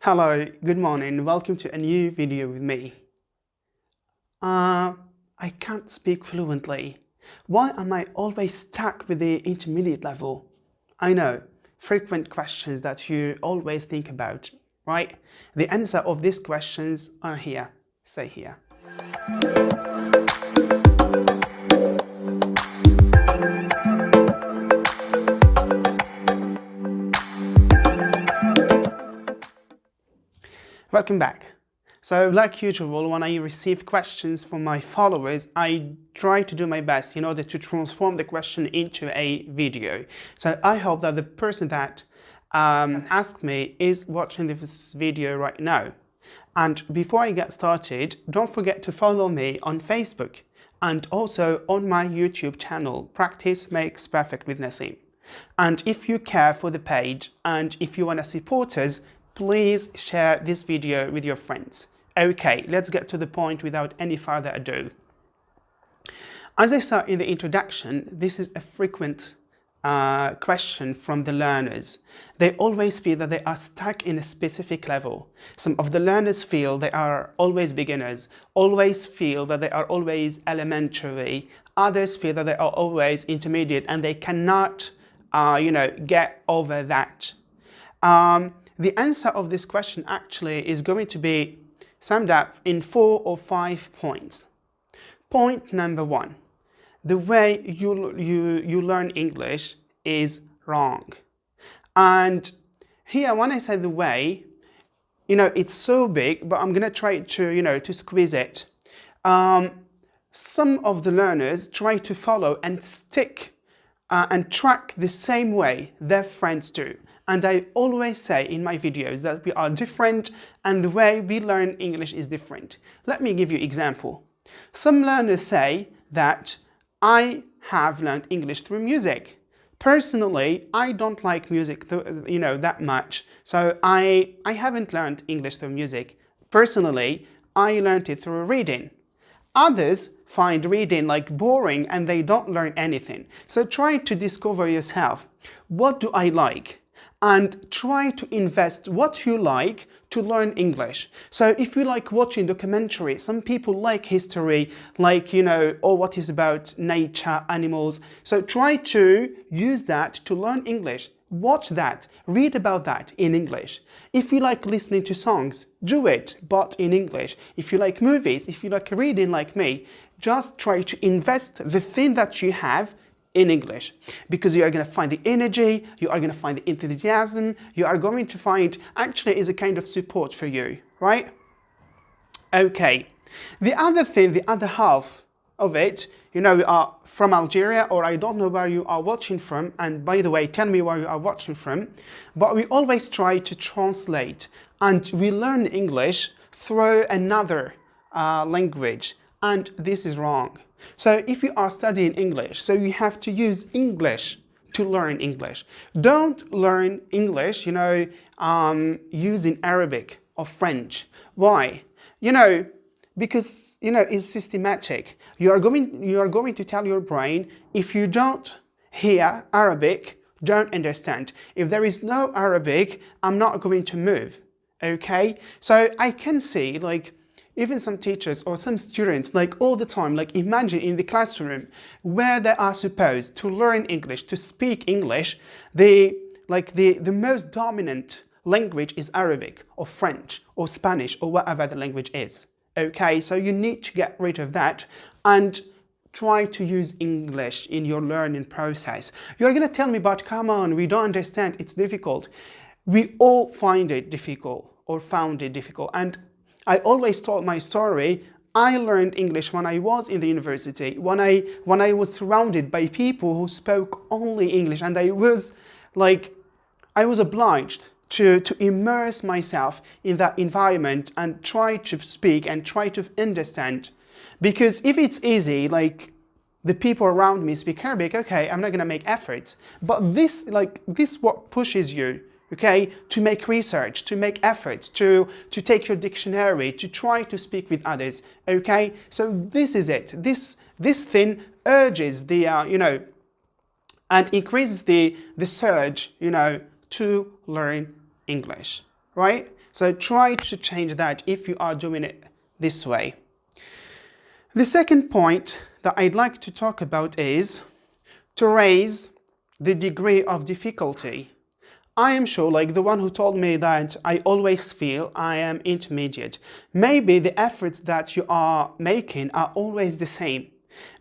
Hello, good morning, welcome to a new video with me. I can't speak fluently. Why am I always stuck with the intermediate level? I know, frequent questions that you always think about, right? The answer of these questions are here. Stay here. Welcome back. So like usual, when I receive questions from my followers, I try to do my best in order to transform the question into a video. So I hope that the person that asked me is watching this video right now. And before I get started, don't forget to follow me on Facebook and also on my YouTube channel, Practice Makes Perfect with Nassim. And if you care for the page and if you want to support us, please share this video with your friends. Okay, let's get to the point without any further ado. As I said in the introduction, this is a frequent question from the learners. They always feel that they are stuck in a specific level. Some of the learners feel they are always beginners, always feel that they are always elementary. Others feel that they are always intermediate and they cannot, get over that. The answer of this question actually is going to be summed up in 4 or 5 points. Point number 1, the way you learn English is wrong. And here, when I say the way, it's so big, but I'm going to try to squeeze it. Some of the learners try to follow and stick and track the same way their friends do. And I always say in my videos that we are different and the way we learn English is different. Let me give you an example. Some learners say that I have learned English through music. Personally, I don't like music, that much. So I haven't learned English through music. Personally, I learned it through reading. Others find reading boring and they don't learn anything. So try to discover yourself. What do I like? And try to invest what you like to learn English. So if you like watching documentaries, some people like history, or what is about nature, animals. So try to use that to learn English. Watch that, read about that in English. If you like listening to songs, do it, but in English. If you like movies, if you like reading like me, just try to invest the thing that you have in English, because you are going to find the energy, you are going to find the enthusiasm, you are going to find actually is a kind of support for you, right? Okay, the other thing, the other half of it, you are from Algeria, or I don't know where you are watching from, and by the way, tell me where you are watching from, but we always try to translate, and we learn English through another language, and this is wrong. So if you are studying English, so you have to use English to learn English. Don't learn English, using Arabic or French. Why? Because, it's systematic. You are going to tell your brain, if you don't hear Arabic, don't understand. If there is no Arabic, I'm not going to move. Okay? So I can see, even some teachers or some students, all the time, imagine in the classroom where they are supposed to learn English, to speak English, the most dominant language is Arabic or French or Spanish or whatever the language is. Okay, so you need to get rid of that and try to use English in your learning process. You're going to tell me, but come on, we don't understand, it's difficult. We all find it difficult or found it difficult. And I always told my story. I learned English when I was in the university, when I was surrounded by people who spoke only English, and I was obliged to immerse myself in that environment and try to speak and try to understand. Because if it's easy, the people around me speak Arabic, okay, I'm not going to make efforts. But this what pushes you, okay, to make research, to make efforts, to take your dictionary, to try to speak with others, okay? So this is it. This thing urges the, and increases the surge, to learn English. right? So try to change that if you are doing it this way. The second point that I'd like to talk about is to raise the degree of difficulty. I am sure, like the one who told me that I always feel I am intermediate. Maybe the efforts that you are making are always the same.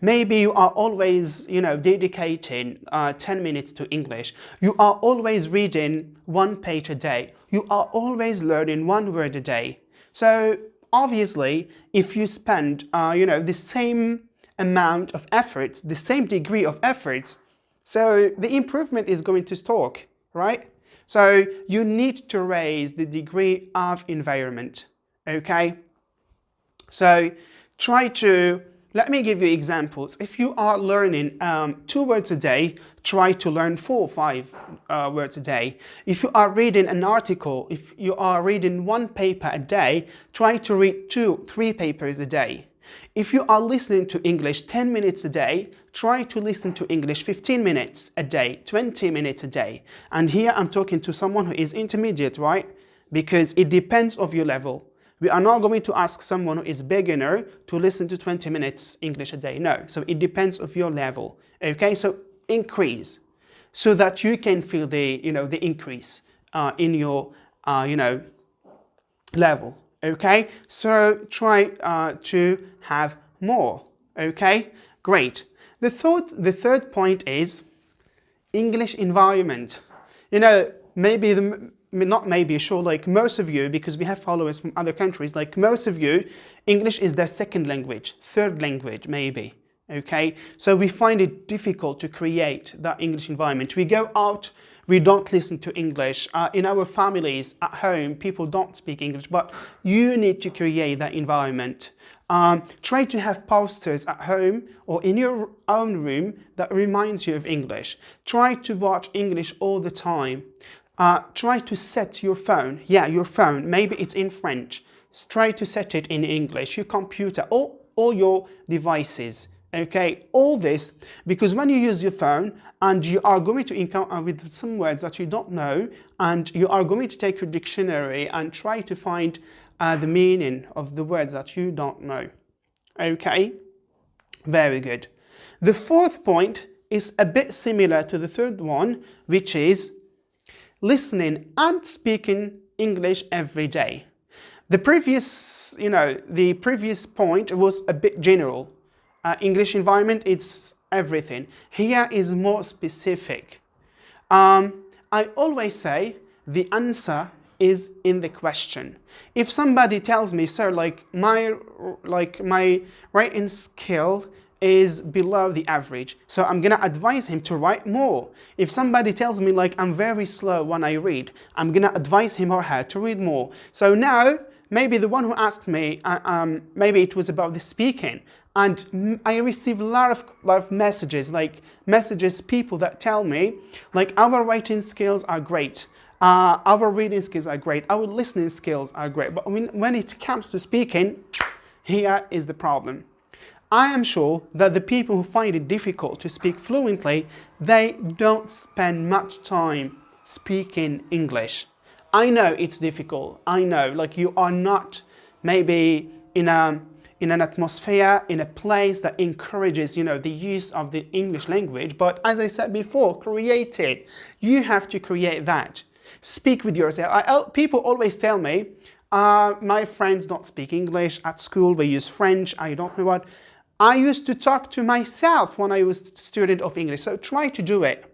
Maybe you are always, dedicating 10 minutes to English. You are always reading one page a day. You are always learning one word a day. So obviously, if you spend, the same amount of efforts, the same degree of efforts, so the improvement is going to stalk, right? So you need to raise the degree of environment, okay? So let me give you examples. If you are learning 2 words a day, try to learn 4 or 5 words a day. If you are reading an article, if you are reading 1 paper a day, try to read 2, 3 papers a day. If you are listening to English 10 minutes a day, try to listen to English 15 minutes a day, 20 minutes a day. And here I'm talking to someone who is intermediate, right? Because it depends on your level. We are not going to ask someone who is beginner to listen to 20 minutes English a day. No. So it depends on your level. Okay. So increase so that you can feel the increase in your level. Okay. So try to have more. Okay. Great. The third point is English environment. Like most of you, because we have followers from other countries, like most of you, English is their second language, third language, maybe. Okay, so we find it difficult to create that English environment. We go out, we don't listen to English. In our families, at home, people don't speak English, but you need to create that environment. Try to have posters at home or in your own room that reminds you of English. Try to watch English all the time. Try to set your phone, your phone, maybe it's in French. Try to set it in English, your computer, all your devices, okay? All this, because when you use your phone and you are going to encounter with some words that you don't know, and you are going to take your dictionary and try to find the meaning of the words that you don't know, okay? Very good. The fourth point is a bit similar to the third one, which is listening and speaking English every day. The previous point was a bit general. English environment, it's everything. Here is more specific. I always say the answer is in the question. If somebody tells me, sir, my writing skill is below the average, so I'm gonna advise him to write more. If somebody tells me I'm very slow when I read, I'm gonna advise him or her to read more. So now, maybe the one who asked me, maybe it was about the speaking, and I receive a lot of messages, people that tell me, our writing skills are great, our reading skills are great, our listening skills are great, but when it comes to speaking, here is the problem. I am sure that the people who find it difficult to speak fluently, they don't spend much time speaking English. I know it's difficult. I know, you are not maybe in an atmosphere, in a place that encourages, the use of the English language. But as I said before, create it. You have to create that. Speak with yourself. People always tell me, my friends don't speak English. At school, they use French. I don't know what. I used to talk to myself when I was a student of English, so try to do it.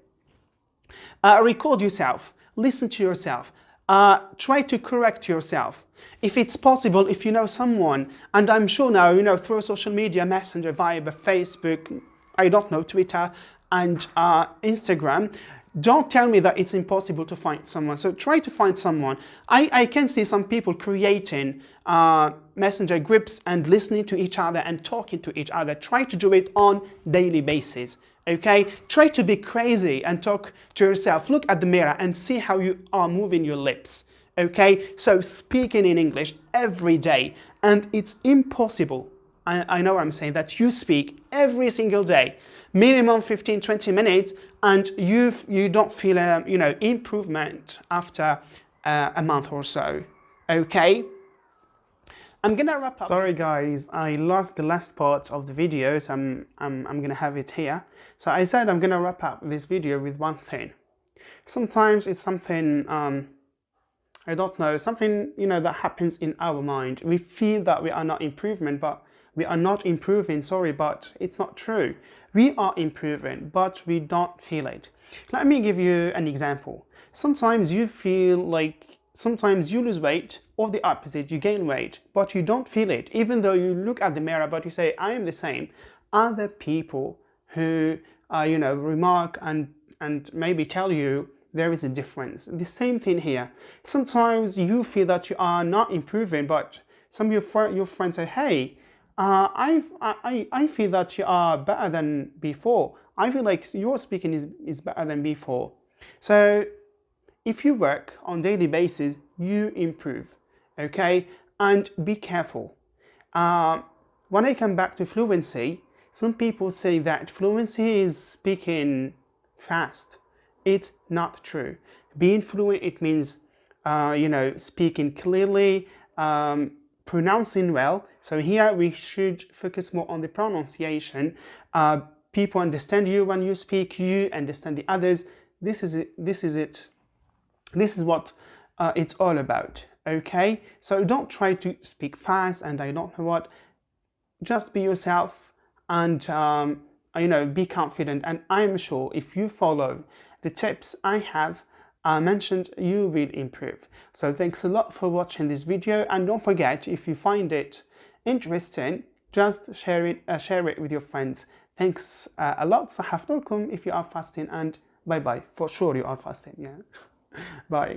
Record yourself, listen to yourself, try to correct yourself. If it's possible, if you know someone, and I'm sure now, through social media, Messenger, Viber, Facebook, I don't know, Twitter, and Instagram, don't tell me that it's impossible to find someone. So try to find someone. I can see some people creating messenger groups and listening to each other and talking to each other. Try to do it on daily basis. Okay? Try to be crazy and talk to yourself. Look at the mirror and see how you are moving your lips. Okay? So speaking in English every day. And it's impossible, I know what I'm saying, that you speak every single day, minimum 15-20 minutes, and you don't feel improvement after a month or so. Okay, I'm gonna wrap up. Sorry guys, I lost the last part of the video, so I'm gonna have it here. So I said I'm gonna wrap up this video with one thing. Sometimes it's something I don't know, something, you know, that happens in our mind. We feel that we are not improving, but it's not true. We are improving, but we don't feel it. Let me give you an example. Sometimes you feel like, sometimes you lose weight, or the opposite, you gain weight, but you don't feel it. Even though you look at the mirror, but you say, I am the same. Other people who, you know, remark and maybe tell you, there is a difference. The same thing here. Sometimes you feel that you are not improving, but some of your friends say, hey, I feel that you are better than before. I feel like your speaking is better than before. So if you work on a daily basis, you improve, okay? And be careful. When I come back to fluency, some people say that fluency is speaking fast. It's not true. Being fluent, it means, you know, speaking clearly, pronouncing well. So here we should focus more on the pronunciation. People understand you when you speak, you understand the others. This is it. This is what it's all about, okay? So don't try to speak fast and I don't know what. Just be yourself and, you know, be confident. And I'm sure if you follow the tips I have mentioned, you will improve. So thanks a lot for watching this video, and don't forget, if you find it interesting, just share it with your friends. Thanks a lot. صحفتكم if you are fasting, and bye bye. For sure you are fasting, yeah. Bye.